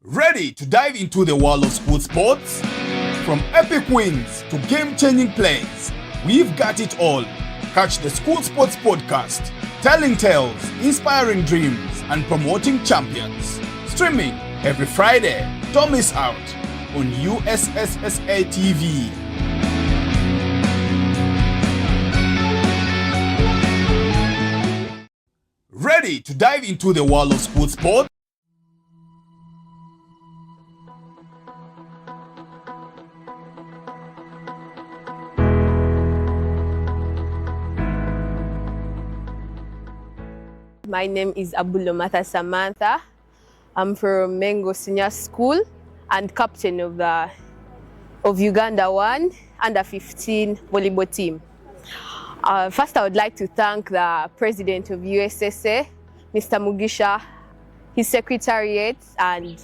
Ready to dive into the world of school sports? From epic wins to game-changing plays, we've got it all. Catch the School Sports Podcast, telling tales, inspiring dreams, and promoting champions. Streaming every Friday. Don't miss out on USSSA TV. Ready to dive into the world of school sports? My name is Abulomata Samantha. I'm from Mengo Senior School and captain of Uganda 1 under 15 volleyball team. First, I would like to thank the president of USSA, Mr. Mugisha, his secretariat, and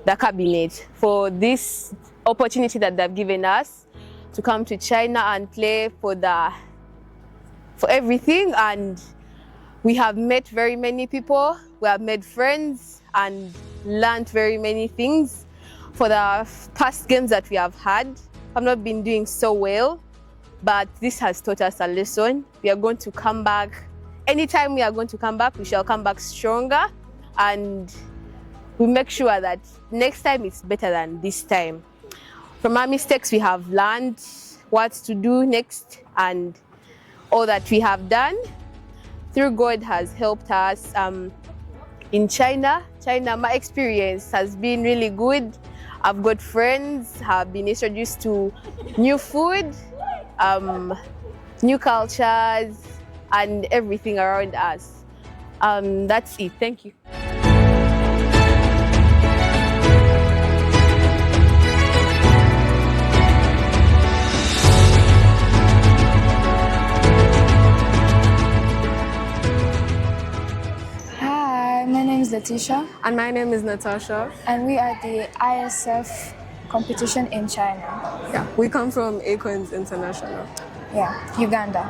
the cabinet for this opportunity that they've given us to come to China and play for everything. And we have met very many people, we have made friends and learned very many things. For the past games that we have had, I've not been doing so well, but this has taught us a lesson. We are going to come back. Anytime we are going to come back, we shall come back stronger, and we make sure that next time it's better than this time. From our mistakes, we have learned what to do next, and all that we have done through God has helped us. In China, my experience has been really good. I've got friends, have been introduced to new food, new cultures, and everything around us. That's it. Thank you. My name is Letitia, And my name is Natasha. and we are the ISF competition in China. Yeah, we come from Acorns International. Yeah, Uganda.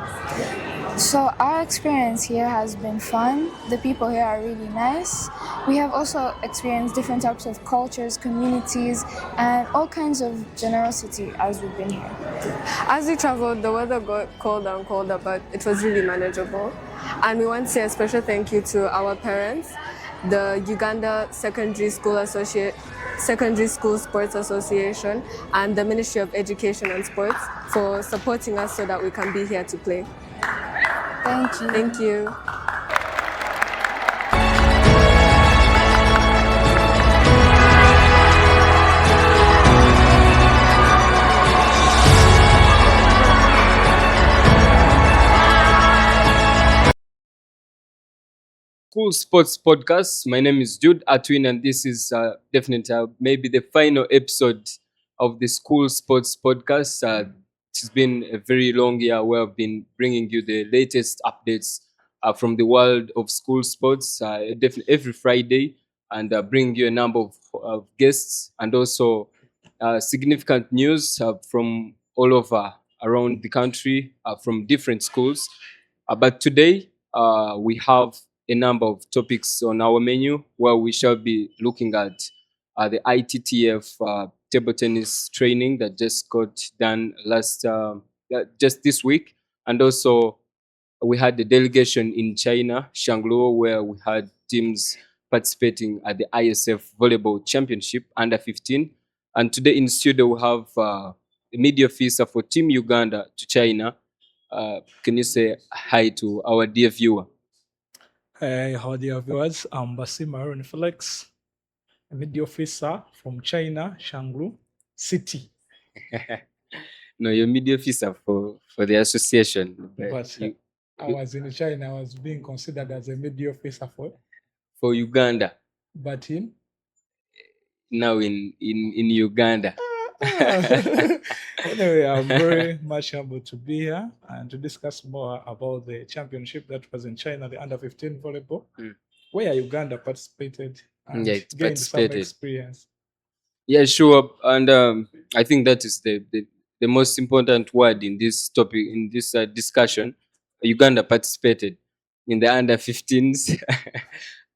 So our experience here has been fun. The people here are really nice. We have also experienced different types of cultures, communities, and all kinds of generosity as we've been here. As we traveled, the weather got colder and colder, but it was really manageable. And we want to say a special thank you to our parents, the Uganda Secondary School Sports Association, and the Ministry of Education and Sports for supporting us so that we can be here to play. Thank you. Thank you. School Sports Podcast. My name is Jude Atwiine, and this is definitely maybe the final episode of the School Sports Podcast. It's been a very long year where I've been bringing you the latest updates from the world of school sports definitely every Friday, and bring you a number of guests and also significant news from all over around the country from different schools. But today we have a number of topics on our menu where we shall be looking at the ITTF table tennis training that just got done just this week. And also we had the delegation in China, Shangluo, where we had teams participating at the ISF Volleyball Championship under 15. And today in studio we have the media officer for Team Uganda to China. Can you say hi to our dear viewer? Hey, how dear viewers? I'm Basiima Felix, a media officer from China, Shanglu City. No, you're media officer for the association. But I was in China, I was being considered as a media officer for Uganda. but in Now in Uganda. anyway, I'm very much able to be here and to discuss more about the championship that was in China, the under 15 volleyball, where Uganda participated and Yeah, it gained some participated. experience. Yeah, sure. And I think that is the most important word in this topic, in this discussion. Uganda participated in the under 15s.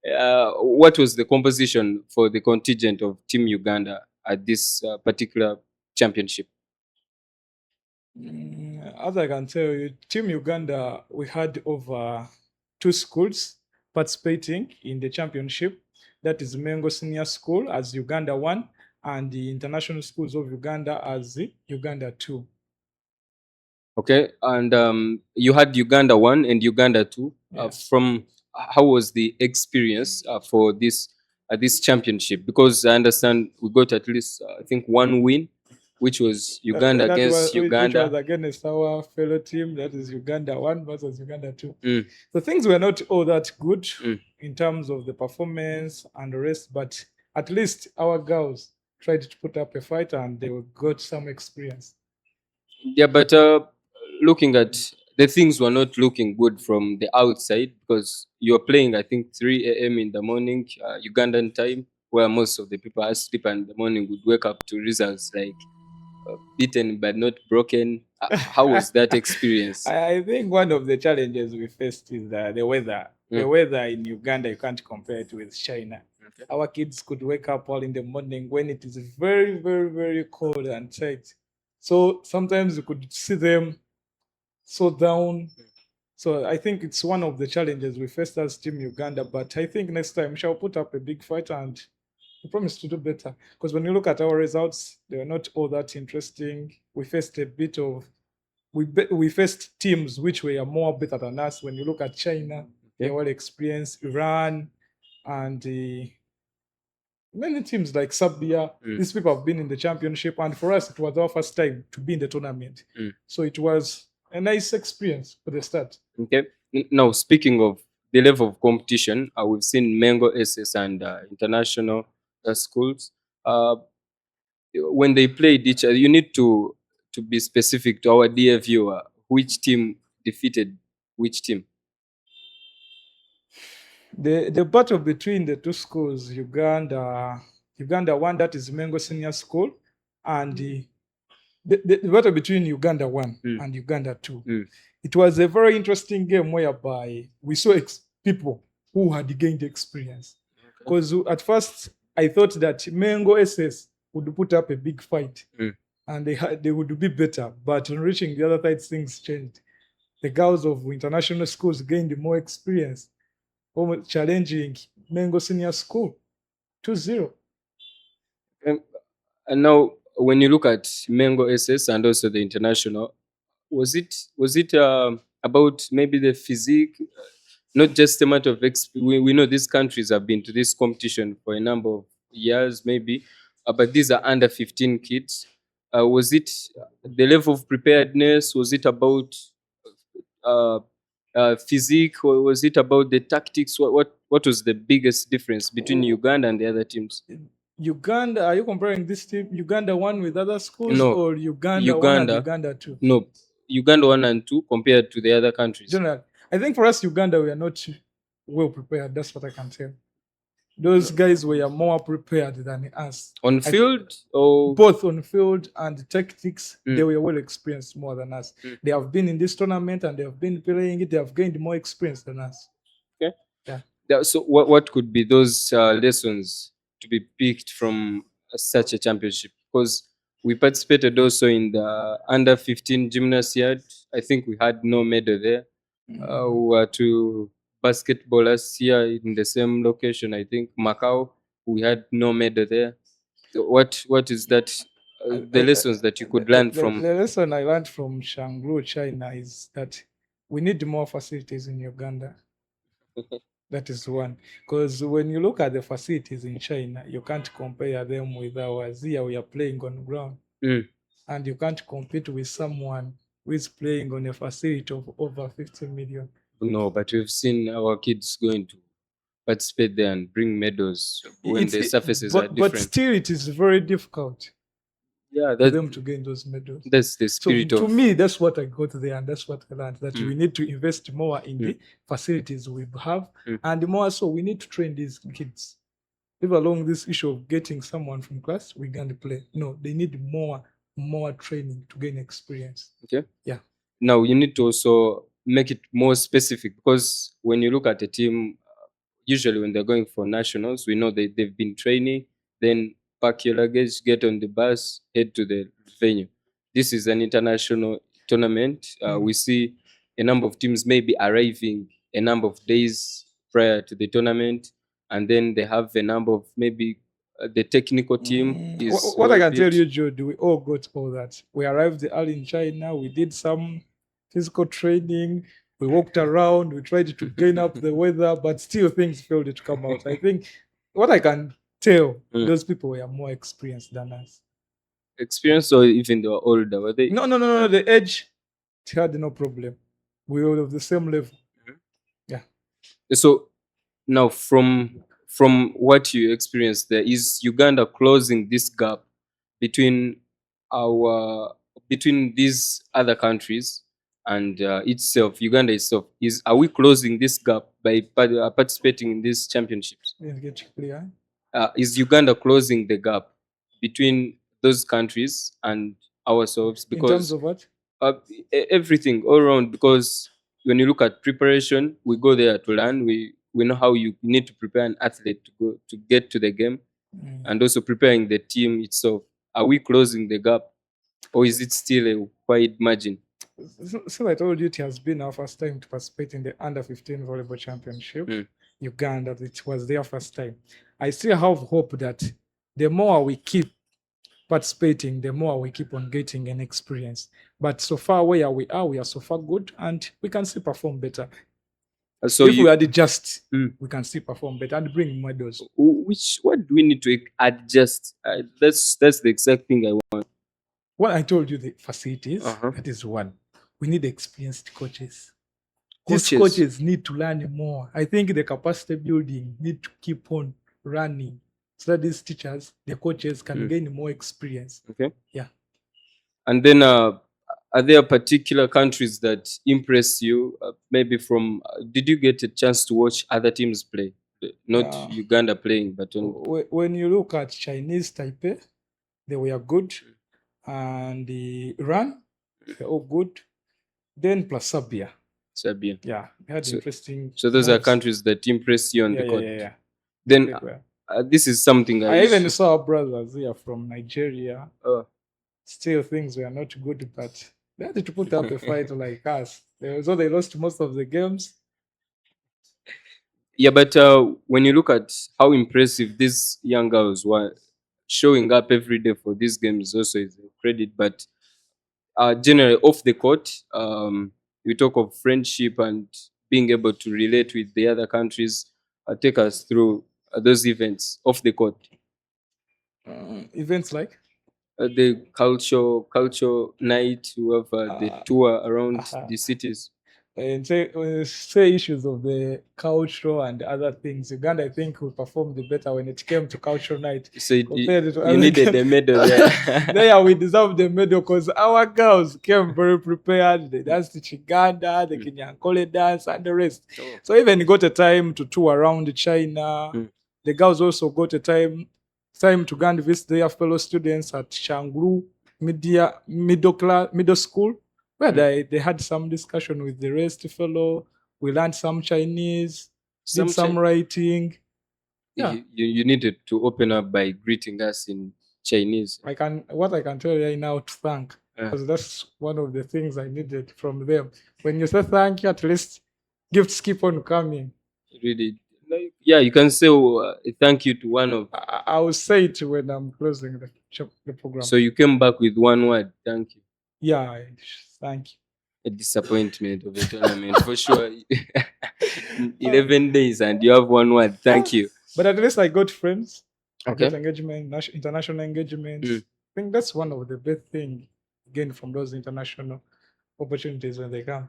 what was the composition for the contingent of Team Uganda at this particular championship? As I can tell you, Team Uganda, we had over 2 schools participating in the championship. That is Mengo Senior School as Uganda 1 and the International Schools of Uganda as the Uganda 2. Okay, and you had Uganda 1 and Uganda 2. Yes. From how was the experience for this championship? Because I understand we got at least I think 1 win, which was Uganda That against which Uganda. was against our fellow team, that is Uganda 1 versus Uganda 2. Mm. So things were not all that good Mm. in terms of the performance and the rest, but at least our girls tried to put up a fight and they got some experience. Yeah, but looking at the things were not looking good from the outside because you're playing, I think, 3 a.m. in the morning, Ugandan time, where most of the people are asleep and in the morning would wake up to results like beaten but not broken. How was that experience? I think one of the challenges we faced is the weather. The Mm. weather in Uganda, you can't compare it with China. Okay. Our kids could wake up all in the morning when it is very, very, very cold and tight. So sometimes you could see them so down. So I think it's one of the challenges we faced as Team Uganda. But I think next time we shall put up a big fight and we promise to do better. Because when you look at our results, they were not all that interesting. We faced a bit of we faced teams which were more better than us. When you look at China, they were experienced, Iran, and many teams like Serbia. Mm. These people have been in the championship, and for us, it was our first time to be in the tournament. Mm. So it was a nice experience for the start. Okay. Now, speaking of the level of competition, we've seen Mengo SS and international schools. When they played each other, you need to be specific to our dear viewer. Which team defeated which team? The battle between the two schools, Uganda 1, that is Mengo Senior School, and the battle between Uganda 1 and Uganda 2. Mm. It was a very interesting game whereby we saw people who had gained experience. Because at first I thought that Mengo SS would put up a big fight and they would be better. But on reaching the other side, things changed. The girls of international schools gained more experience, almost challenging Mengo Senior School 2-0. And now, when you look at Mengo SS and also the international, was it about maybe the physique, not just a matter of we know these countries have been to this competition for a number of years, maybe, but these are under 15 kids. Was it the level of preparedness? Was it about physique, or was it about the tactics? What was the biggest difference between Uganda and the other teams? Uganda, are you comparing this team, Uganda 1 with other schools, No, or Uganda 1 and Uganda 2? No, Uganda 1 and 2 compared to the other countries. General, I think for us, Uganda, we are not well prepared. That's what I can tell. Those guys were more prepared than us. On field, or both on field and tactics, they were well experienced more than us. They have been in this tournament and they have been playing it. They have gained more experience than us. Okay. Yeah. So what could be those lessons to be picked from such a championship? Because we participated also in the under 15 gymnasiad. I think we had no medal there. We were to basketballers here in the same location. I think Macau. We had no medal there. So what is that? The lessons that you could learn from? The lesson I learned from Shangru, China, is that we need more facilities in Uganda. That is one. Because when you look at the facilities in China, you can't compare them with ours. Here we are playing on ground. And you can't compete with someone who is playing on a facility of over 50 million. No, but we've seen our kids going to participate there and bring medals when the surfaces are different. But still, it is very difficult for them to gain those medals. That's the spirit to me, that's what I got there, and that's what I learned, that we need to invest more in the facilities we have, and more so we need to train these kids. Leave along this issue of getting someone from class, we can play. No, they need more training to gain experience. Okay. Yeah. Now you need to also make it more specific, because when you look at a team, usually when they're going for nationals, we know they've been training, then pack your luggage, get on the bus, head to the venue. This is an international tournament. We see a number of teams maybe arriving a number of days prior to the tournament, and then they have a number of maybe the technical team is What I can tell well-equipped. you, Jude, we all got all that. We arrived early in China. We did some physical training. We walked around. We tried to gain up the weather, but still things failed to come out. I think what I can tell, those people were more experienced than us. Experience, or even they were older, were they? No. The age had no problem. We were of the same level. So now from what you experienced there, is Uganda closing this gap between these other countries and itself, Uganda itself? Are we closing this gap by participating in these championships? Didn't get you clear. Is Uganda closing the gap between those countries and ourselves? In Because terms of what? everything all around, because when you look at preparation, we go there to learn. We know how you need to prepare an athlete to get to the game, and also preparing the team itself. Are we closing the gap, or is it still a wide margin? So I told you it has been our first time to participate in the under-15 volleyball championship. Uganda, it was their first time. I still have hope that the more we keep participating, the more we keep on getting an experience. But so far where we are so far good, and we can still perform better. So if we adjust, we can still perform better and bring medals. What do we need to adjust? That's the exact thing I want. What I told you, the facilities, that is one. We need experienced coaches. These coaches need to learn more. I think the capacity building need to keep on running so that these teachers, the coaches, can gain more experience. Okay. Yeah. And then are there particular countries that impress you? Maybe from did you get a chance to watch other teams play? Not Uganda playing, but when you look at Chinese Taipei, they were good, and the Iran, they're all good. Then plus Serbia. Yeah, they had interesting. So those are countries that impress you on the court. Yeah. Then this is something I even saw our brothers here from Nigeria. Still things were not good, but they had to put up a fight like us. So they lost most of the games. Yeah, but when you look at how impressive these young girls were, showing up every day for these games also is a credit. But generally off the court, we talk of friendship and being able to relate with the other countries. Take us through those events off the court. Events like? The culture night, we have the tour around the cities. And say issues of the culture and other things. Uganda, I think, we performed better when it came to culture night. So you needed the medal. There we deserved the medal because our girls came very prepared. They danced the Chiganda, the Kinyankole dance, and the rest. So even got a time to tour around China. The girls also got a time to go and visit their fellow students at Shangru middle school, where they had some discussion with the rest fellow. We learned some Chinese, did some writing. Yeah. You needed to open up by greeting us in Chinese. What I can tell you right now to thank, because that's one of the things I needed from them. When you say thank you, at least gifts keep on coming. Really? Yeah, you can say thank you to one of. I will say it when I'm closing the program. So you came back with one word, thank you. Yeah, thank you. A disappointment of a tournament for sure. 11 days and you have one word, thank you. But at least I got friends. Okay. I got engagement, international engagements. I think that's one of the best things gained from those international opportunities when they come.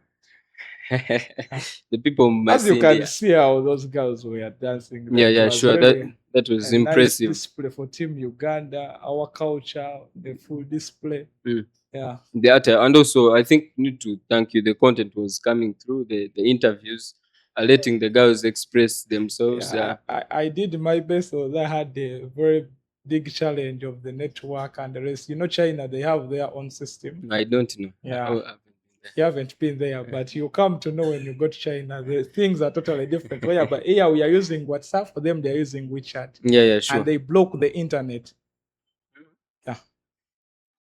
The people must. As you can see how those girls were dancing. Yeah, sure. That was impressive. Nice display for Team Uganda, our culture, the full display. Yeah. The art, and also I think need to thank you. The content was coming through, the interviews, letting the girls express themselves. I did my best, so I had a very big challenge of the network and the rest. You know, China, they have their own system. I don't know. Yeah. You haven't been there, but you come to know when you go to China, the things are totally different. But here we are using WhatsApp, for them they're using WeChat. Yeah, sure. And they block the internet. Yeah.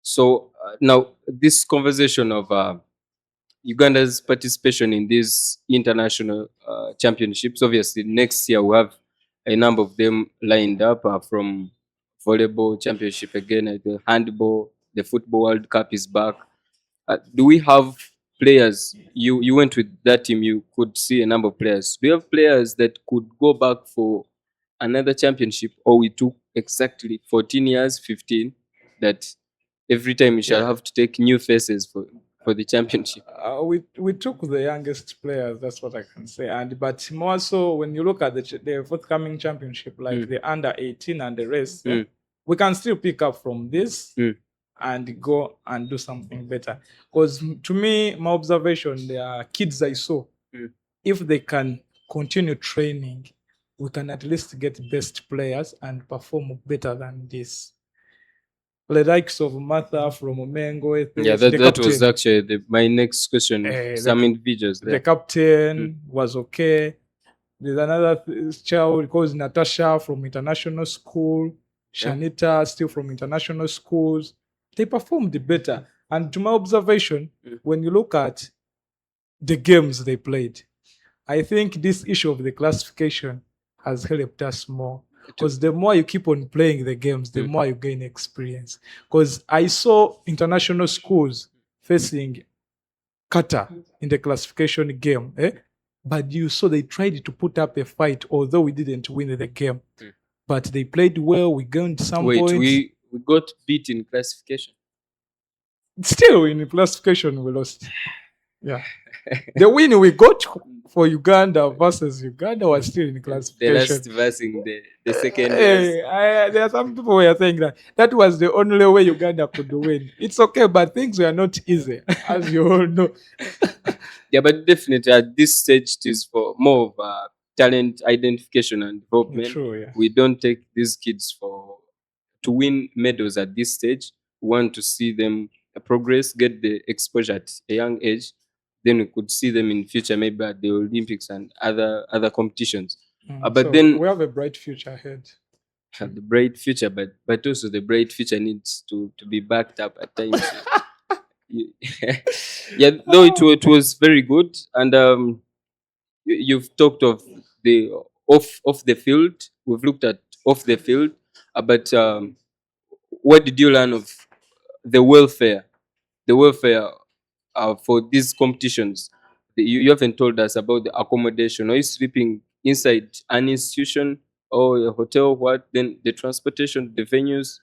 So now this conversation of Uganda's participation in these international championships, obviously next year we have a number of them lined up from volleyball championship again, the handball, the football World Cup is back. Do we have players? You went with that team. You could see a number of players. Do you have players that could go back for another championship, or we took exactly 14 years, 15, that every time we shall have to take new faces for the championship? We took the youngest players. That's what I can say. But more so when you look at the forthcoming championship, like the under 18 and the rest, we can still pick up from this. And go and do something better. Because to me, my observation, there are kids I saw. If they can continue training, we can at least get best players and perform better than this. The likes of Martha from Omengo. Yeah, that was actually my next question. Some individuals there. The captain was okay. There's another child called Natasha from international school. Shanita still from international schools. They performed better. And to my observation, when you look at the games they played, I think this issue of the classification has helped us more. Because the more you keep on playing the games, the more you gain experience. Because I saw international schools facing Qatar in the classification game. But you saw they tried to put up a fight, although we didn't win the game. But they played well. We gained some points. We got beat in classification. Still in classification, we lost. Yeah. The win we got for Uganda versus Uganda was still in classification. The last versing the second. There are some people who are saying that was the only way Uganda could win. It's okay, but things were not easy, as you all know. Yeah, but definitely at this stage, it is for more of talent identification and development. True, yeah. We don't take these kids to win medals at this stage. We want to see them progress, get the exposure at a young age. Then we could see them in future, maybe at the Olympics and other competitions. But so then we have a bright future ahead. The bright future, but also the bright future needs to be backed up at times. Yeah, though it was very good, and you've talked of the off the field. We've looked at off the field, but what did you learn of the welfare for these competitions? You haven't told us about the accommodation. Are you sleeping inside an institution or a hotel? What then? The transportation, the venues,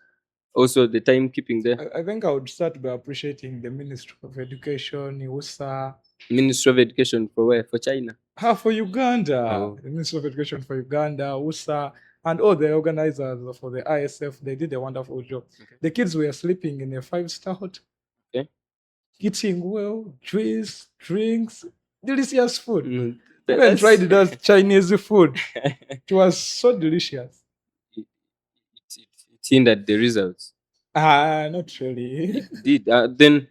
also the timekeeping there. I think I would start by appreciating the Ministry of Education, USA. Ministry of Education for where? For China? For Uganda. Oh. The Ministry of Education for Uganda, USA, and all the organizers for the ISF. They did a wonderful job. Okay. The kids were sleeping in a 5-star hotel. Okay. Eating well, juice, drinks, delicious food. Even tried that Chinese food. It was so delicious. It hindered the results. Not really. It did. Then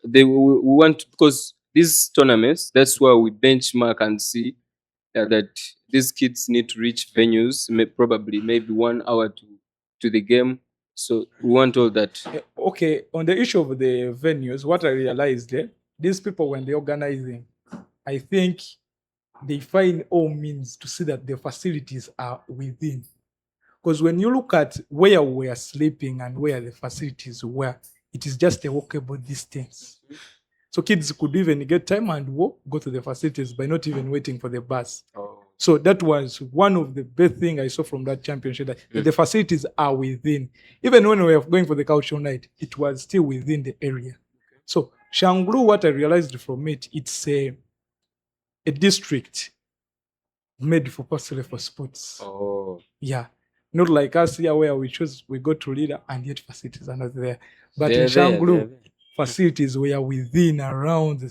we want, because these tournaments, that's where we benchmark and see that these kids need to reach venues, maybe 1 hour to the game. So we want all that. Okay, on the issue of the venues, what I realized these people, when they're organizing, I think they find all means to see that the facilities are within. Because when you look at where we are sleeping and where the facilities were, it is just a walkable distance. So kids could even get time and go to the facilities by not even waiting for the bus. Oh. So that was one of the best things I saw from that championship, that the facilities are within. Even when we were going for the cultural night, it was still within the area. Okay. So Shanglu, what I realized from it, it's a district made possibly for sports. Oh. Yeah. Not like us here where we go to leader and yet facilities are not there. But in Shanglu, facilities were within, around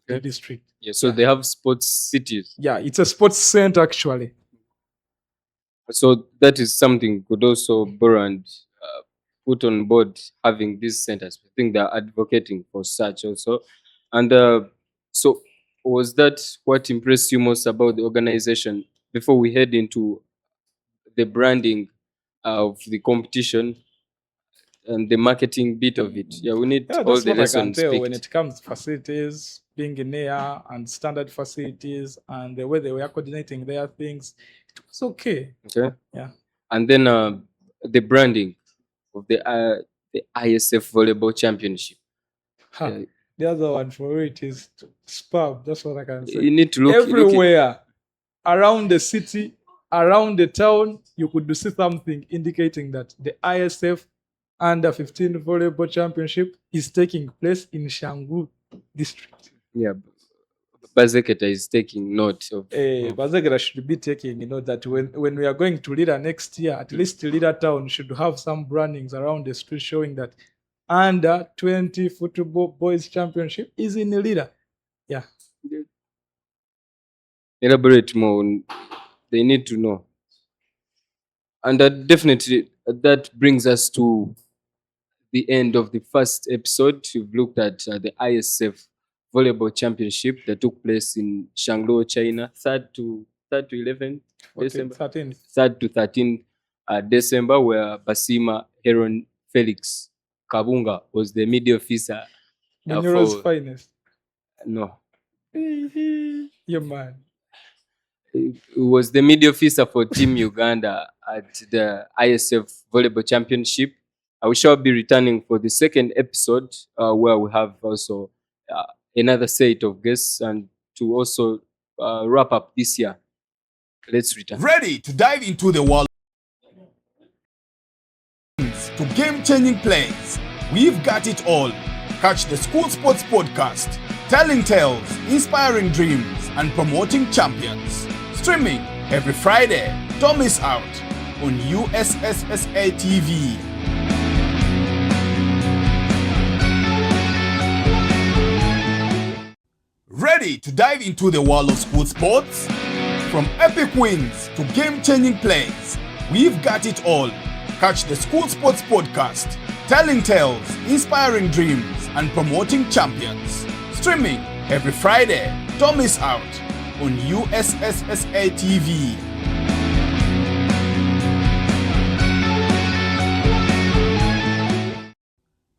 the district. Yeah, so they have sports cities. Yeah, it's a sports center actually. So that is something could also borrow and put on board, having these centers. I think they're advocating for such also. And so, was that what impressed you most about the organization? Before we head into the branding of the competition and the marketing bit of it, yeah, we need Yeah, all that's the what I can lessons tell when picked. it comes to facilities, being in air and standard facilities and the way they were coordinating their things. It was okay. Okay, Yeah. and then the branding of the ISF Volleyball Championship. Ha. Yeah, The other one for it is spam. That's what I can say. you need to look it. Everywhere around the city, around the town, you could see something indicating that the ISF Under 15 Volleyball Championship is taking place in Shangu district. Yeah, Bazeketa is taking note of. Bazegera should be taking, that when we are going to Lira next year, at least Lira town should have some brandings around the street showing that Under 20 Football Boys Championship is in Lira. Yeah. Elaborate more. They need to know. And definitely, that brings us to the end of the first episode. We've looked at the ISF Volleyball Championship that took place in Shanglo, China, 3rd to 11th December. 13th. 3rd to 13th December, where Basiima Felix Kabunga was the media officer. Bunyoro's finest. No. Yeah, man. He was the media officer for Team Uganda at the ISF Volleyball Championship. We shall be returning for the second episode where we have also another set of guests and to also wrap up this year. Let's return. Ready to dive into the world to game-changing plays. We've got it all. Catch the School Sports Podcast, telling tales, inspiring dreams, and promoting champions. Streaming every Friday. Don't miss out on USSSA TV. Ready to dive into the world of school sports? From epic wins to game-changing plays, we've got it all. Catch the School Sports Podcast, telling tales, inspiring dreams, and promoting champions. Streaming every Friday. Don't miss out on USSSA TV.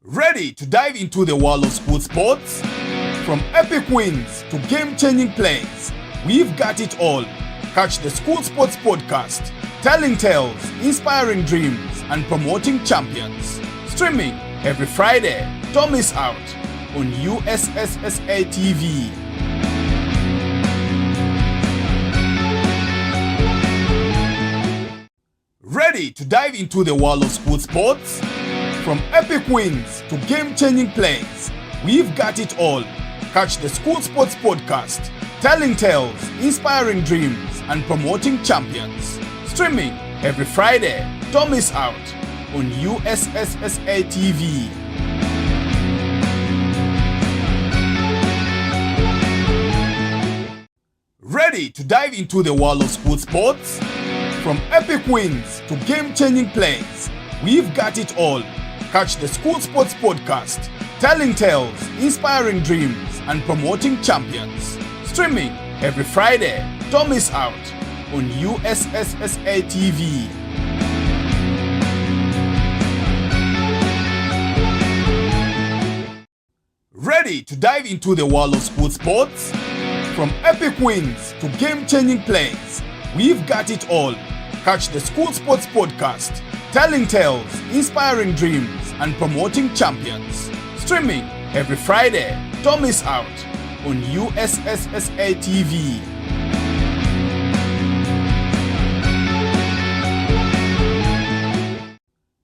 Ready to dive into the world of school sports? From epic wins to game-changing plays, we've got it all. Catch the School Sports Podcast, telling tales, inspiring dreams, and promoting champions. Streaming every Friday. Don't miss out on USSSA TV. Ready to dive into the world of school sports? From epic wins to game-changing plays, we've got it all. Catch the School Sports Podcast, telling tales, inspiring dreams, and promoting champions. Streaming every Friday. Don't miss out on USSSA TV. Ready to dive into the world of school sports? From epic wins to game-changing plays, we've got it all. Catch the School Sports Podcast, telling tales, inspiring dreams, and promoting champions. Streaming every Friday. Don't miss out on USSSA TV. Ready to dive into the world of school sports? From epic wins to game-changing plays, we've got it all. Catch the School Sports Podcast, telling tales, inspiring dreams, and promoting champions. Streaming every Friday. Don't miss out on USSSA TV.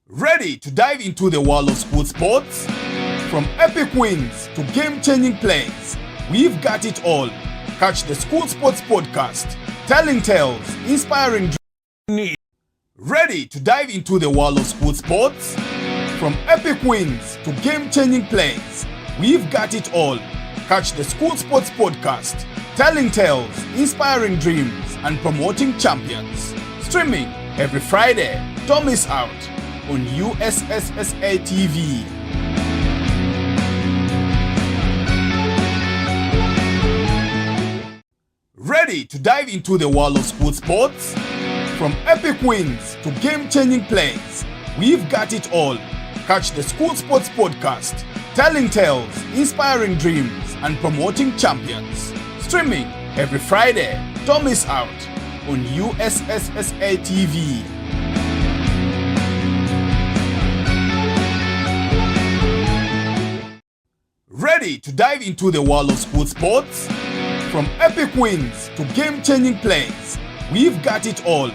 Ready to dive into the world of school sports? From epic wins to game-changing plays, we've got it all. Catch the School Sports Podcast, telling tales, inspiring dreams. Ready to dive into the world of school sports? From epic wins to game-changing plays, we've got it all. Catch the School Sports Podcast, telling tales, inspiring dreams, and promoting champions. Streaming every Friday. Don't miss out on USSSA TV. Ready to dive into the world of school sports? From epic wins to game-changing plays, we've got it all. Catch the School Sports Podcast, telling tales, inspiring dreams, and promoting champions. Streaming every Friday. Don't miss out on USSSA TV. Ready to dive into the world of school sports? From epic wins to game-changing plays, we've got it all.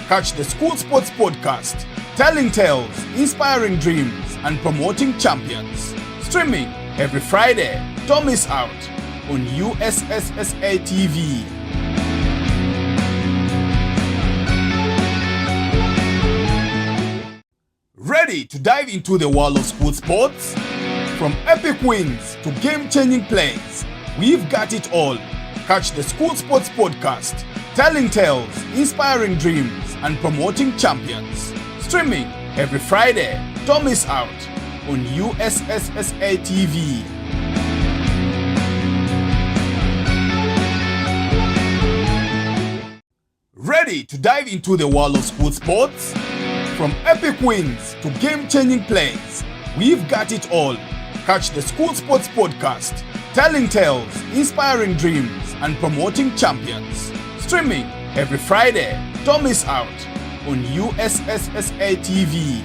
Catch the School Sports Podcast, telling tales, inspiring dreams, and promoting champions. Streaming every Friday. Don't miss out on USSSA TV. Ready to dive into the world of school sports? From epic wins to game-changing plays, we've got it all. Catch the School Sports Podcast, telling tales, inspiring dreams, and promoting champions. Streaming every Friday. Don't miss out on USSSA TV. Ready to dive into the world of school sports? From epic wins to game-changing plays, we've got it all. Catch the School Sports Podcast, telling tales, inspiring dreams, and promoting champions. Streaming every Friday. Don't miss out on USSSA TV.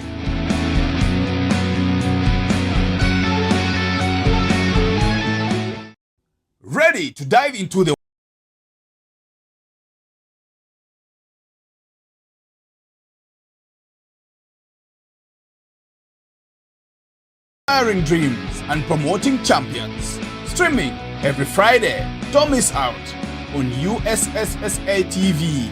Ready to dive into the inspiring dreams and promoting champions. Streaming every Friday. Don't miss out on USSSA TV.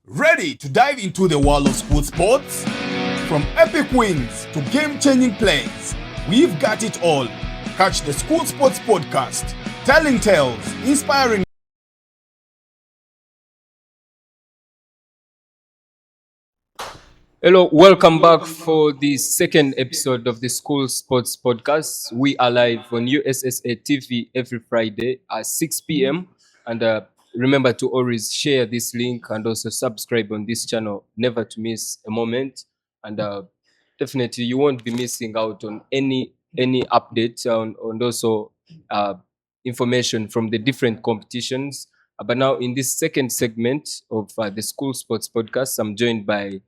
Ready to dive into the world of school sports? From epic wins to game-changing plays, we've got it all. Catch the School Sports Podcast, telling tales, inspiring Hello, welcome back for the second episode of the School Sports Podcast. We are live on USSA TV every Friday at 6 p.m. And remember to always share this link and also subscribe on this channel, never to miss a moment. And definitely you won't be missing out on any updates and also information from the different competitions. But now in this second segment of the School Sports Podcast, I'm joined by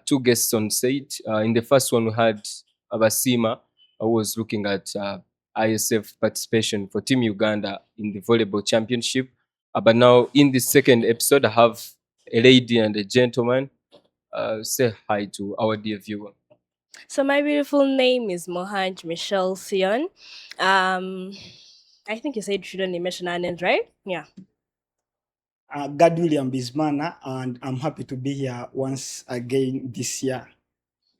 two guests on stage. In the first one, we had Basiima, who was looking at ISF participation for Team Uganda in the volleyball championship. But now, in the second episode, I have a lady and a gentleman. Say hi to our dear viewer. So my beautiful name is Muhangi Michelle Sion. I think you said you shouldn't mention our names, right? Yeah. God William Bizimana, and I'm happy to be here once again this year.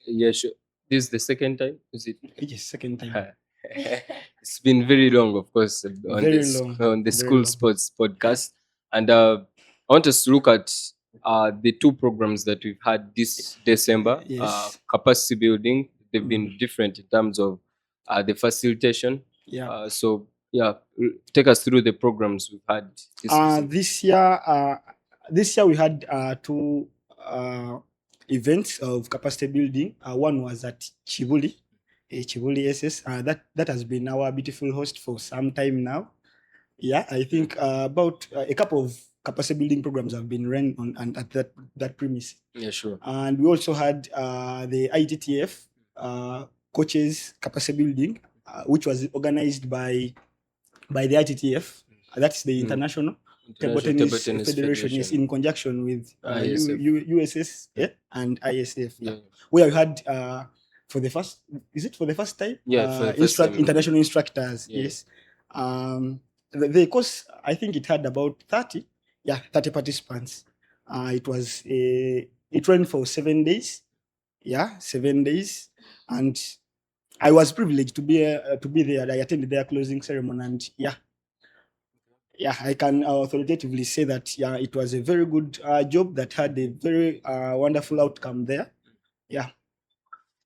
Yeah, sure. This is the second time, is it? Yes, second time. It's been very long, of course, on the School long. Sports Podcast. And I want us to look at the two programs that we've had this December. Yes. Capacity building. They've been different in terms of the facilitation. Yeah. Take us through the programs we've had This year we had two events of capacity building. One was at Chibuli SS. That has been our beautiful host for some time now. Yeah, I think about a couple of capacity building programs have been run on and at that premise. Yeah, sure. And we also had the ITTF coaches capacity building, which was organized by the ITTF. That's the International Table Tennis Federation, yes, in conjunction with USS and ISF. Yeah. Where we had for the first time? Yeah, international instructors. Yeah. Yes. The course, I think it had about 30 participants. It ran for 7 days. Yeah, 7 days. And I was privileged to be there. I attended their closing ceremony, and I can authoritatively say that it was a very good job that had a very wonderful outcome there. Yeah.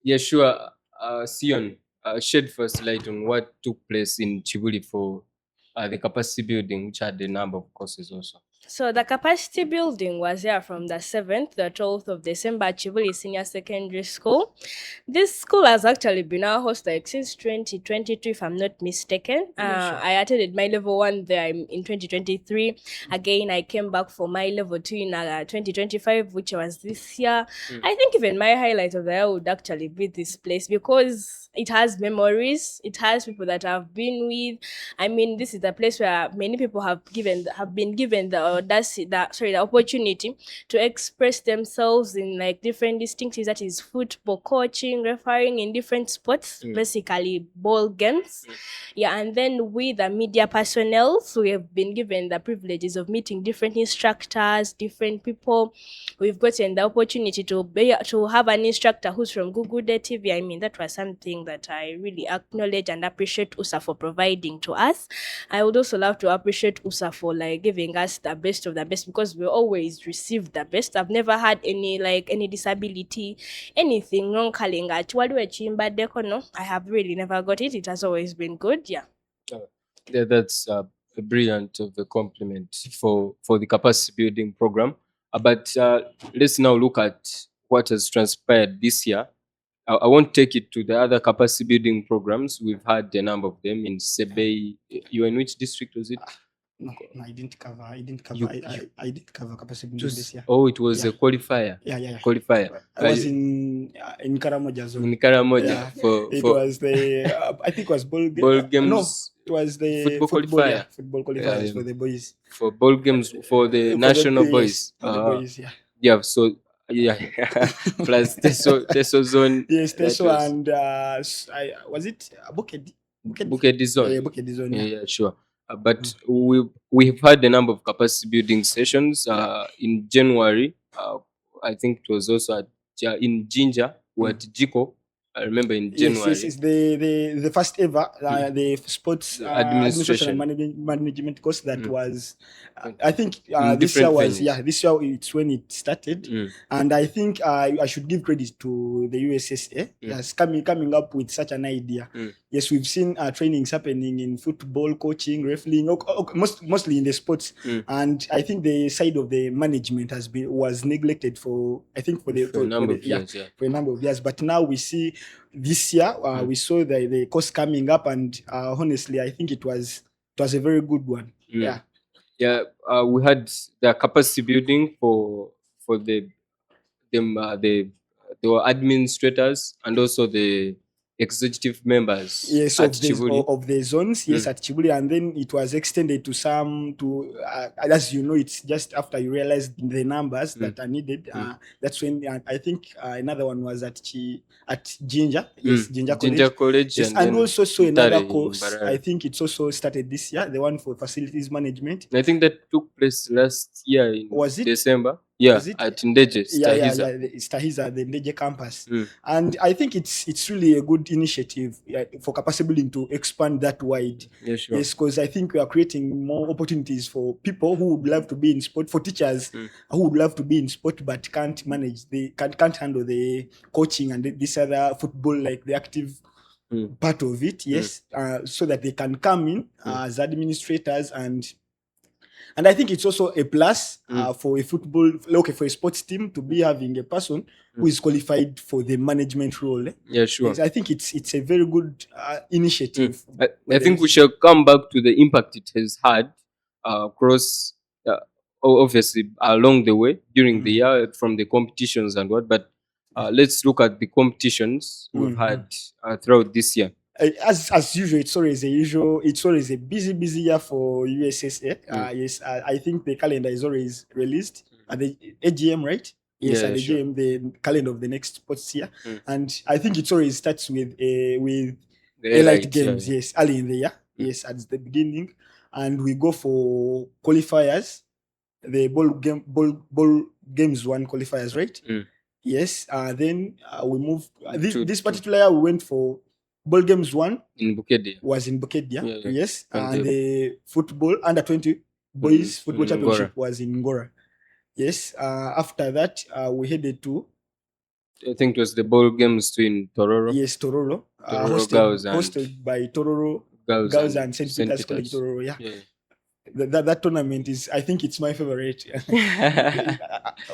Yeah, sure. Sion, shed first light on what took place in Chibuli for the capacity building, which had a number of courses also. So the capacity building was here from the 7th, the 12th of December at Chibuli Senior Secondary School. This school has actually been our host like since 2022, if I'm not mistaken. I attended my level 1 there in 2023. Again, I came back for my level 2 in 2025, which was this year. I think even my highlight of the year would actually be this place because it has memories. It has people that I've been with. I mean, this is the place where many people have been given the opportunity to express themselves in like different distinctives, that is football coaching, refereeing in different sports, basically ball games. Yeah, and then with the media personnel, so we have been given the privileges of meeting different instructors, different people. We've gotten the opportunity to have an instructor who's from Google Day TV. I mean, that was something that I really acknowledge and appreciate USA for providing to us. I would also love to appreciate USA for like giving us the best of the best, because we always receive the best. I've never had any disability, anything wrong calling at no. I have really never got it. It has always been good. Yeah. Yeah, that's a brilliant of a compliment for the capacity building program. But let's now look at what has transpired this year. I won't take it to the other capacity building programs. We've had a number of them in Sebei. You were in which district was it? No, I didn't cover. I didn't cover. You- I did cover capacity building this year. Oh, it was a qualifier. Yeah. Qualifier. I was in Karamoja zone. In Karamoja Yeah. for It was the I think it was ball games. No, it was the Football qualifier. Yeah, football qualifiers Yeah. for the boys. for ball games for the national boys. For the boys, yeah. Yeah, so yeah, plus Teso zone. Yes, that Teso was and was it Bukedi? Bukedi zone. Yeah, Bukedi zone. Yeah, sure. But we've had a number of capacity building sessions in January. I think it was also in Jinja, or at Jiko. I remember in January. Yes, it's the first ever the sports administration and management course that was I think this year was venues. this year it's when it started, and I think I should give credit to the USSA yes coming up with such an idea. Yes, we've seen trainings happening in football, coaching, refereeing, mostly in the sports, and I think the side of the management was neglected for a number of years. But now we see this year we saw the course coming up, and honestly, I think it was a very good one. Yeah. We had the capacity building for the administrators and also the executive members. Yes, at of the zones. Yes, at Chibuli, and then it was extended to some as you know, it's just after you realize the numbers that are needed. That's when I think another one was at Jinja. Yes, Jinja College. Yes, and also another course. I think it's also started this year. The one for facilities management. I think that took place last year in December. Yeah, at Ndeje, Stahiza, the Ndeje campus. And I think it's really a good initiative for capacity building to expand that wide. Yeah, sure. Yes, because I think we are creating more opportunities for people who would love to be in sport, for teachers who would love to be in sport but can't manage, can't handle the coaching and this other football, like the active part of it. Yes, so that they can come in as administrators, and I think it's also a plus for a for a sports team to be having a person who is qualified for the management role. Yeah, sure. Yes, I think it's a very good initiative. I think we shall come back to the impact it has had across, obviously, along the way during the year from the competitions and what. But let's look at the competitions we've had throughout this year. As usual, it's always a busy year for USSA. Yes, I think the calendar is always released at the AGM, right? Yes, at the AGM, the calendar of the next sports year, and I think it always starts with the elite games. Yes, early in the year. Yes, at the beginning, and we go for qualifiers, the ball games 1 qualifiers, right? Yes, then we move. This particular year we went for Ball games 1 in Bukedia. Was in Bukedia, yes. And the football under 20 boys football championship was in Ngora. Yes. After that, we headed to I think it was the ball games too in Tororo. Yes, Tororo. Tororo Girls and Hosted by Tororo Girls Girls and and St. St. Peter's College Peter's. Tororo. Yeah. Yeah. That tournament is, I think it's my favorite.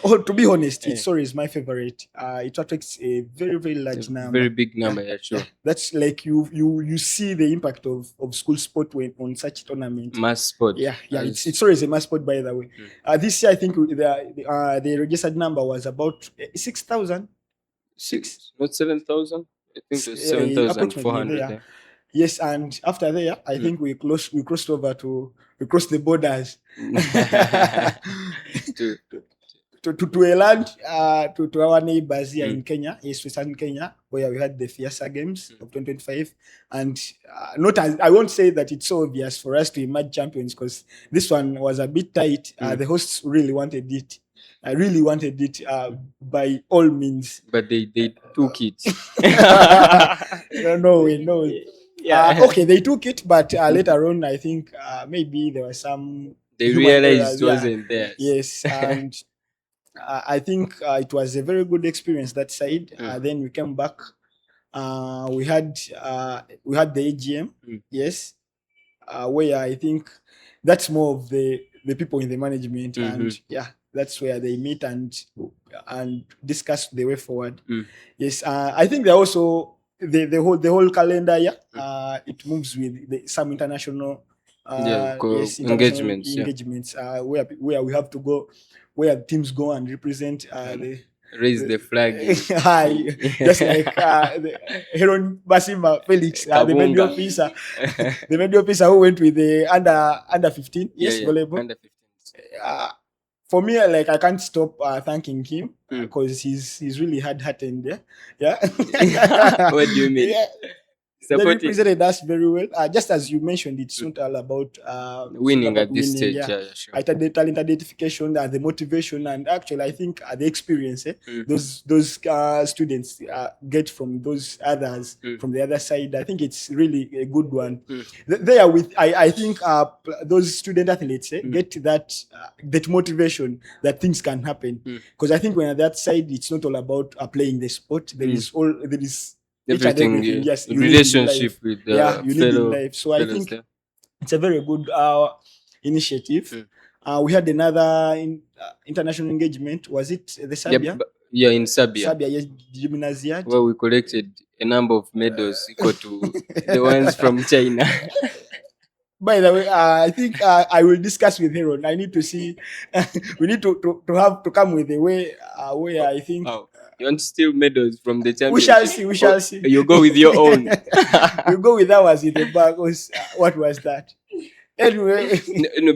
Oh, to be honest, it's always my favorite. It attracts a very, very large number. Very big number, yeah, sure. That's like you see the impact of school sport when on such tournament. Mass sport. Yeah, it's always a mass sport, by the way. This year I think the registered number was about 6,000. Not 7,000. I think it was approximately 7,400. there. Yes, and after there, I think we crossed the borders to a land, to our neighbors here in Kenya, East Western Kenya, where we had the FIASA Games of 2025. And I won't say that it's so obvious for us to emerge champions, because this one was a bit tight. The hosts really wanted it. I really wanted it by all means. But they took it. No. Yeah. Okay, they took it, but later on, I think maybe there was some. They human realized errors, it wasn't there. Yes, and I think it was a very good experience that side. Then we came back. We had the AGM. Yes, where I think that's more of the people in the management, and that's where they meet and discuss the way forward. Yes, I think they also. The whole calendar, it moves with some international engagements where we have to go, where teams go and represent raise the flag. Just like the Heron Basiima Felix, the media officer, who went with the under 15 volleyball. Under 15. For me, like, I can't stop thanking him because he's really hard-hearted there. Yeah. What do you mean? Yeah. They represented us very well. Just as you mentioned, it's not all about winning at this stage. Yeah. Sure. I thought the talent identification, the motivation, and actually, I think the experience those students get from those others from the other side. I think it's really a good one. There, I think those student athletes get that motivation that things can happen. Because I think when at that side, it's not all about playing the sport. There is everything, yes, relationship with you need in life. So I think it's a very good initiative. We had another international engagement. Was it the Serbia? In Serbia. Serbia, yes, Gymnasiad. Where we collected a number of medals equal to the ones from China. By the way, I think I will discuss with Heron. I need to see. We need to come with a way where I think. Oh. You want to steal medals from the championship? We shall see. You go with your own. You go with ours in the bag. What was that? Anyway.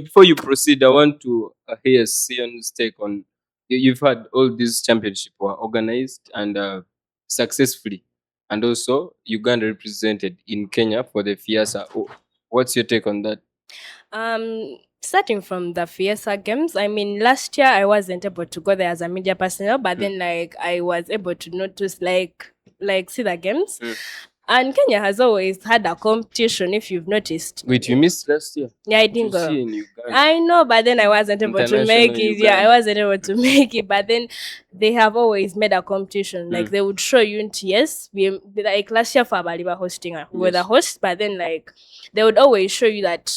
Before you proceed, I want to hear Sion's take on. You've had all these championships were organized and successfully, and also Uganda represented in Kenya for the FIASA. What's your take on that? Starting from the FIASA Games, I mean, last year I wasn't able to go there as a media personnel, but then I was able to notice see the games. And Kenya has always had a competition, if you've noticed. Wait, you missed last year? Yeah, I didn't go. I know, but then I wasn't able to make it. Uganda. Yeah, I wasn't able to make it. But then they have always made a competition. Like they would show you, yes, like last year for Baliba hosting, we were the host, but then they would always show you that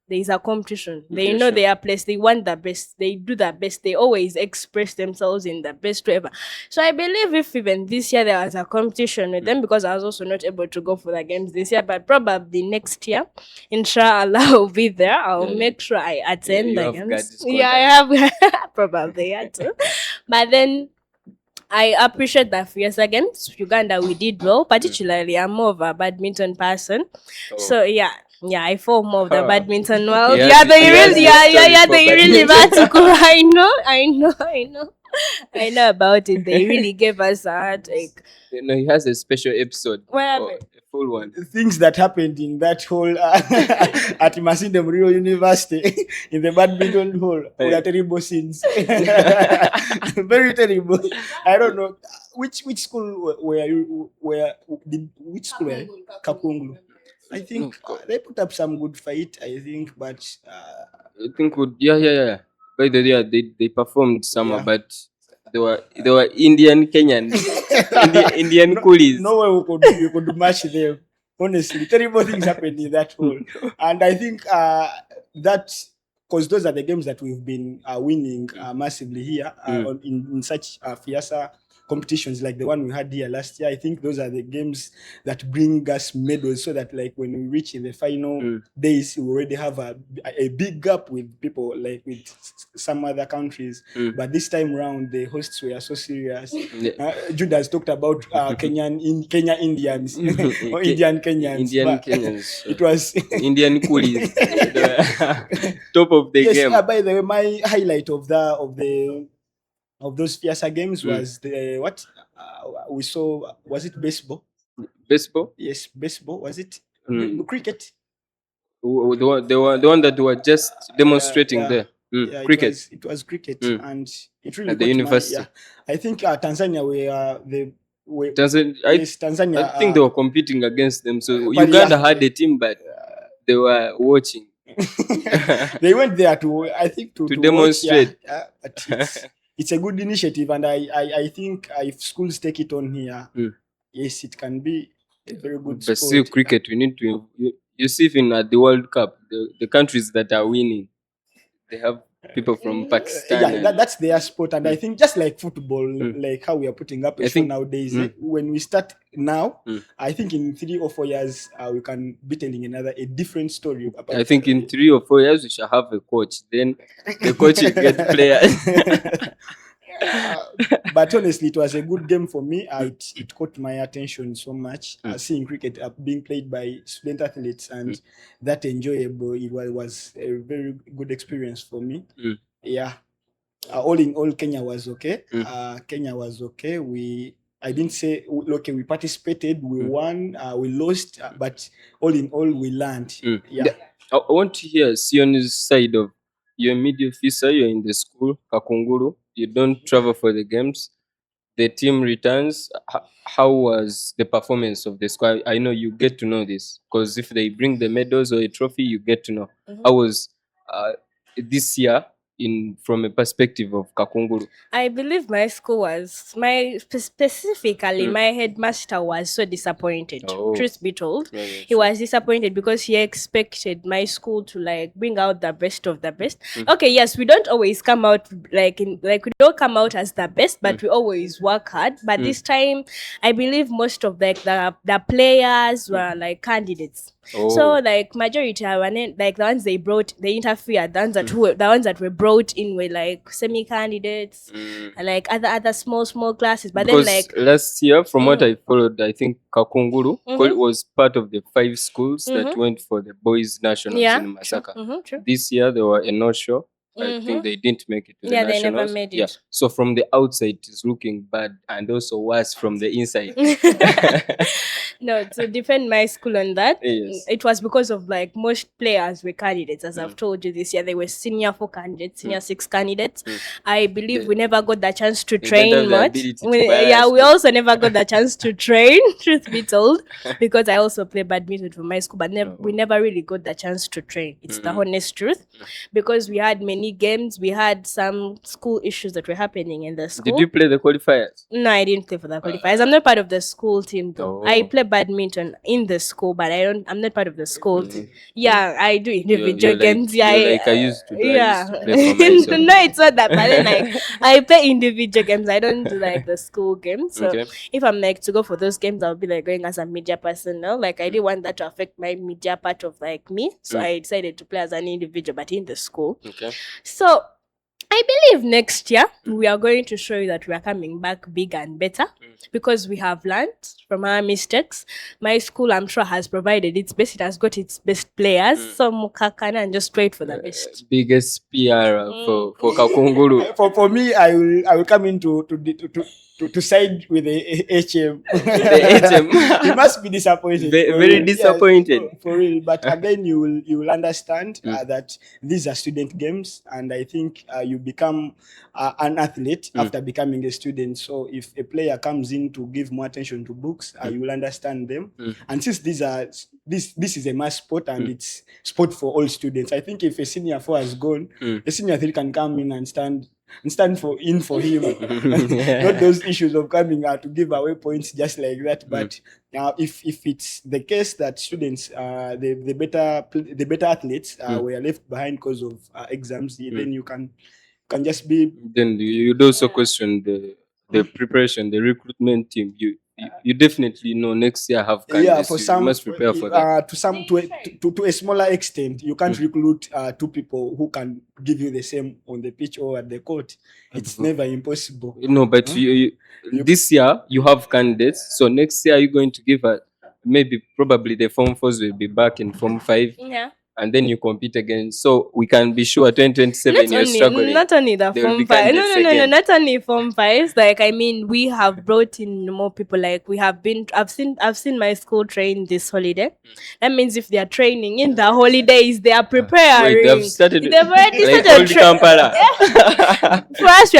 there is a competition. They know their place. They want the best. They do the best. They always express themselves in the best way ever. So I believe if even this year there was a competition with them, because I was also not able to go for the games this year, but probably next year, inshallah, I'll be there. I'll make sure I attend the games. Yeah, I have probably had to. But then I appreciate that FIASA Games. Uganda, we did well. Particularly, I'm more of a badminton person. So yeah, I fall more of the badminton world. They really vertical. I know about it. They really gave us a heartache. He has a special episode. A full one. Things that happened in that hall at Masinde Murio University in the badminton hall were terrible scenes. Very terrible. I don't know which school were you? Which school were you? Kakunglu. I think they put up some good fight. I think, but I think By the way, they performed some, but They were Indian Kenyan, Indian coolies. No way we could match them. Honestly, terrible things happened in that hall. And I think that, because those are the games that we've been winning massively here in such FIASA competitions like the one we had here last year. I think those are the games that bring us medals, so that like when we reach in the final days, we already have a big gap with people like with some other countries. But this time around, the hosts were so serious. Jude has talked about Kenya Indians or Indian Kenyans. Indian Kenyans. It was Indian coolies. Top of the game. By the way, my highlight of those FIASA games was the what we saw. Was it baseball? Baseball? Yes, baseball. Was it cricket? The one that were just demonstrating there. Cricket. It was cricket, and it really at the university. I think Tanzania Tanzania. I think they were competing against them. So Uganda had a team, but they were watching. They went there to demonstrate. Watch, it's a good initiative, and I think if schools take it on here, yes, it can be a very good but sport. still, cricket, we need to. You see, even at the World Cup, the countries that are winning, they have people from Pakistan. That's their sport, and I think just like football, like how we are putting up a show nowadays, when we start now, I think in 3 or 4 years we can be telling a different story. I think in 3 or 4 years we shall have a coach. Then the coach will get players. But honestly, it was a good game for me. It caught my attention so much. Seeing cricket being played by student athletes and that enjoyable, it was a very good experience for me. Yeah. All in all, Kenya was okay. Kenya was okay. I didn't say, okay, we participated, we won, we lost, but all in all, we learned. Yeah. I want to hear Sion's side of, you're a media officer, you're in the school, Kakunguru, you don't travel for the games, the team returns. How was the performance of the squad? I know you get to know this, because if they bring the medals or a trophy, you get to know. How was this year from a perspective of Kakunguru? I believe my school was specifically my headmaster was so disappointed. Truth be told, he was disappointed because he expected my school to like bring out the best of the best. Okay, yes, we don't always come out we don't come out as the best, but we always work hard. But this time, I believe most of the players were like candidates. So like majority are like the ones they interfered, the ones that were brought in were like semi-candidates and like other small classes. But because then like last year, from what I followed, I think Kakunguru was part of the 5 schools that went for the boys nationals in Masaka. True. This year they were a no-show. I think they didn't make it to the nationals. They never made it. Yeah. So from the outside, it's looking bad, and also worse from the inside. No, to defend my school on that, Yes. it was because of like most players were candidates. As I've told you this year, they were senior 4 candidates, senior 6 candidates. I believe we never got the chance to train much. We also never got the chance to train, truth be told, because I also play badminton for my school, but we never really got the chance to train. It's the honest truth, because we had many games, we had some school issues that were happening in the school. Did you play the qualifiers? No, I didn't play for the qualifiers. I'm not part of the school team though. I play badminton in the school, but I'm not part of the school team. Yeah, I do individual games. I used to do. Yeah. I used to play for myself. No, it's not that. But then like I play individual games. I don't do like the school games. So if I'm like to go for those games, I'll be like going as a media personnel. Like I didn't want that to affect my media part of like me. So I decided to play as an individual, but in the school. So I believe next year we are going to show you that we are coming back bigger and better because we have learned from our mistakes. My school, I'm sure, has provided its best. It has got its best players. So Mukakana and just wait for the best. Biggest PR for Kakunguru. For me, I will come in to side with the HM. The HM. You must be disappointed. Very disappointed. Yes, for real. But again, you will understand that these are student games, and I think you become an athlete after becoming a student. So if a player comes in to give more attention to books, you will understand them. And since this is a mass sport and it's sport for all students, I think if a senior 4 has gone, a senior 3 can come in and stand and stand for him. Not those issues of coming to give away points just like that. But now, if it's the case that students, the better athletes were left behind because of exams, then you can just be. Then you'd also question the preparation, the recruitment team. You definitely know next year have candidates. For You some, must prepare for that. to a smaller extent, you can't recruit two people who can give you the same on the pitch or at the court. It's never impossible. No, but this year you have candidates. So next year you're going to give probably the Form 4s will be back in Form 5. Yeah. And then you compete again. So we can be sure 2027 you're struggling. Not only the There will be Form 5. candidates No, again. not only Form 5s. Like, I mean, we have brought in more people. Like, I've seen my school train this holiday. That means if they are training in the holidays, they are preparing. Wait, they've started. They've already like started old Kampala. For us, we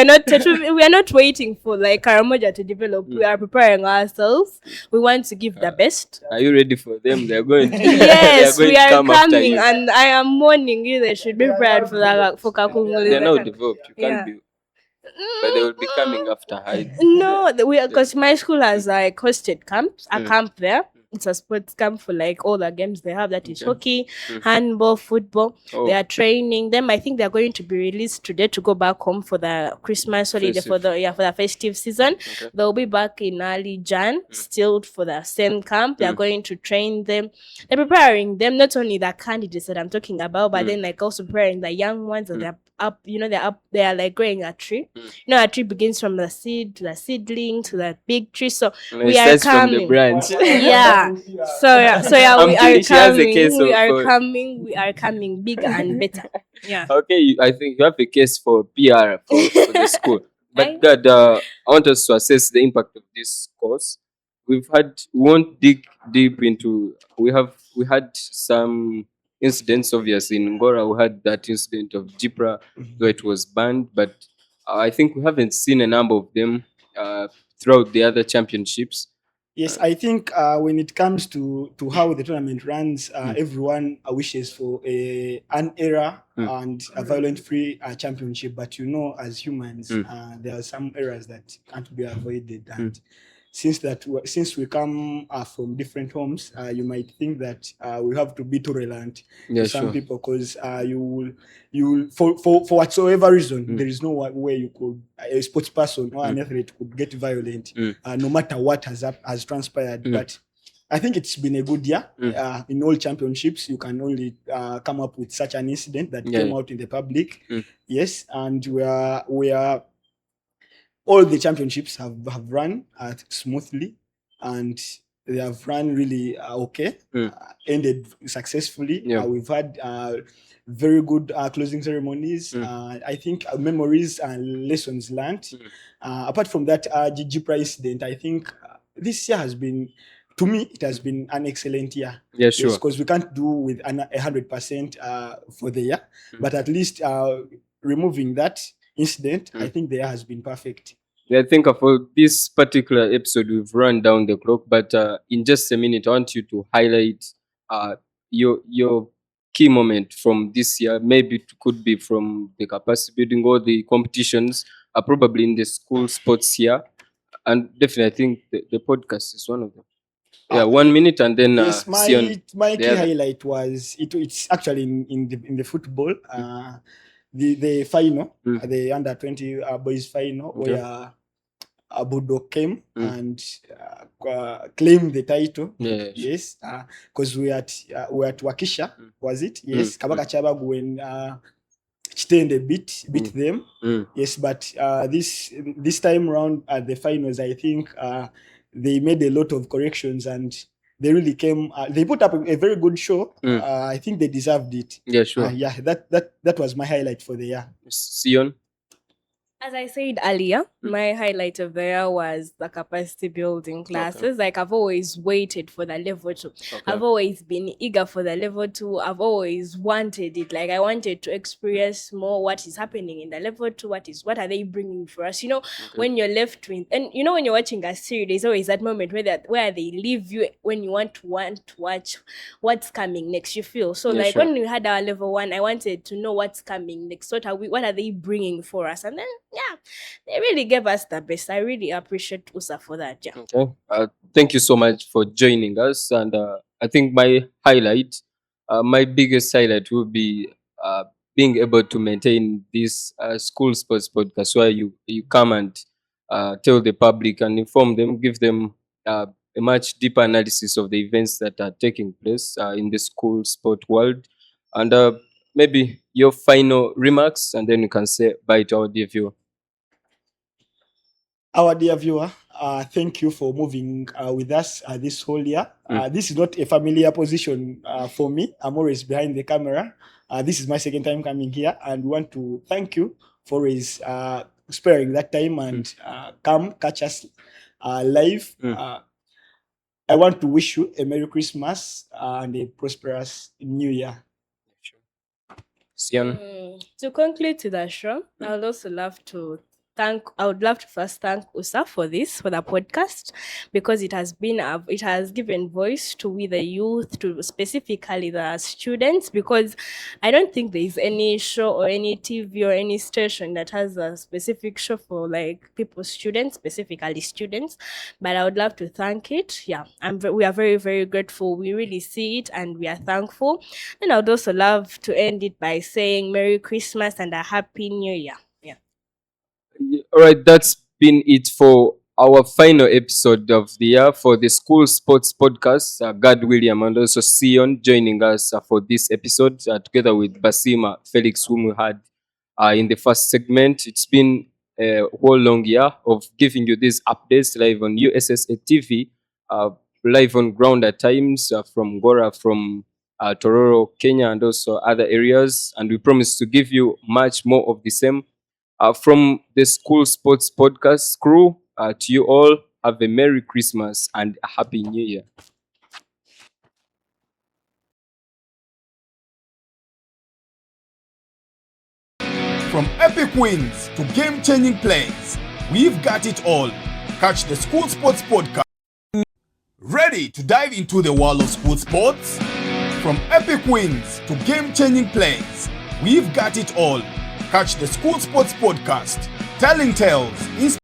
are not waiting for like Karamoja to develop. We are preparing ourselves. We want to give the best. Are you ready for them? They're going to. Yes, they are going we to are come after coming, you. and I am warning you. They should be prepared for Kakunguli. They're now developed. You can't Yeah. be. But they will be coming after high. No, because my school has like hosted camps, a camp there. It's a sports camp for like all the games they have. That is hockey, handball, football. Oh. They are training them. I think they're going to be released today to go back home for the Christmas holiday for the festive season. Okay. They'll be back in early Jan, still for the same camp. They're going to train them. They're preparing them, not only the candidates that I'm talking about, but then like also preparing the young ones that they're up. They are like growing a tree. A tree begins from the seed to the seedling to the big tree. So we are coming. From the branch. Yeah. So we are coming. We are coming bigger and better. Yeah. Okay, I think you have a case for PR for the school. But Dad, I want us to assess the impact of this course. We won't dig deep into. We had some incidents. Obviously, in Ngora, we had that incident of Jipra, though it was banned. But I think we haven't seen a number of them throughout the other championships. Yes, I think when it comes to how the tournament runs, everyone wishes for an era and a violent-free championship. But as humans, there are some errors that can't be avoided. And since we come from different homes, you might think that we have to be tolerant to some people, because you will for whatsoever reason, there is no way you could, a sports person or an athlete could get violent, no matter what has transpired. But I think it's been a good year. In all championships, you can only come up with such an incident that came out in the public. Yes, and we are all the championships have run smoothly, and they have run really okay, ended successfiply. We've had very good closing ceremonies. I think memories and lessons learned. Apart from that Jipra incident, I think this year has been, to me, it has been an excellent year. Yeah, sure. Yes, because we can't do with 100% for the year, but at least removing that incident, I think the year has been perfect. Yeah, I think for this particular episode, we've run down the clock, but in just a minute, I want you to highlight your key moment from this year. Maybe it could be from the capacity building or the competitions, probably in the school sports here. And definitely, I think the podcast is one of them. Yeah, 1 minute, and then yes, Sion, my key highlight was it's actually in the football. The final, the under 20 boys final, where Abudo came and claimed the title. Yes, because we at Wakisha, was it? Yes, Kabaka Chabagu when Chitende beat them. Yes, but this time round at the finals, I think they made a lot of corrections and they really came. They put up a very good show. I think they deserved it. Yeah, sure. That was my highlight for the year. Sion. As I said earlier, my highlight of the year was the capacity building classes. Like I've always waited for the level 2. I've always been eager for the level 2. I've always wanted it. Like I wanted to experience more what is happening in the level 2. What are they bringing for us? When you're left with, and when you're watching a series, there's always that moment where they leave you when you want to watch what's coming next. You feel so when we had our level 1, I wanted to know what's coming next. What are they bringing for us? And then they really gave us the best. I really appreciate USA for that. Yeah. Okay. Thank you so much for joining us. And I think my biggest highlight will be being able to maintain this school sports podcast where you come and tell the public and inform them, give them a much deeper analysis of the events that are taking place in the school sport world. And maybe your final remarks, and then you can say bye to our dear viewer. Our dear viewer, thank you for moving with us this whole year. This is not a familiar position for me. I'm always behind the camera. This is my second time coming here, and we want to thank you for always sparing that time and come catch us live. I want to wish you a Merry Christmas and a prosperous New Year. Sion. To conclude to the show, I would love to first thank USA for the podcast, because it has given voice to we the youth, to specifically the students, because I don't think there is any show or any TV or any station that has a specific show for students, specifically students. But I would love to thank it. Yeah, we are very, very grateful. We really see it and we are thankful. And I would also love to end it by saying Merry Christmas and a Happy New Year. All right, that's been it for our final episode of the year for the School Sports Podcast. God William and also Sion joining us for this episode together with Basiima Felix, whom we had in the first segment. It's been a whole long year of giving you these updates live on USSA TV, live on ground at times from Gora, from Tororo, Kenya, and also other areas. And we promise to give you much more of the same. From the School Sports Podcast crew, to you all, have a Merry Christmas and a Happy New Year. From epic wins to game-changing plays, we've got it all. Catch the School Sports Podcast. Ready to dive into the world of school sports? From epic wins to game-changing plays, we've got it all. Catch the School Sports Podcast, telling tales,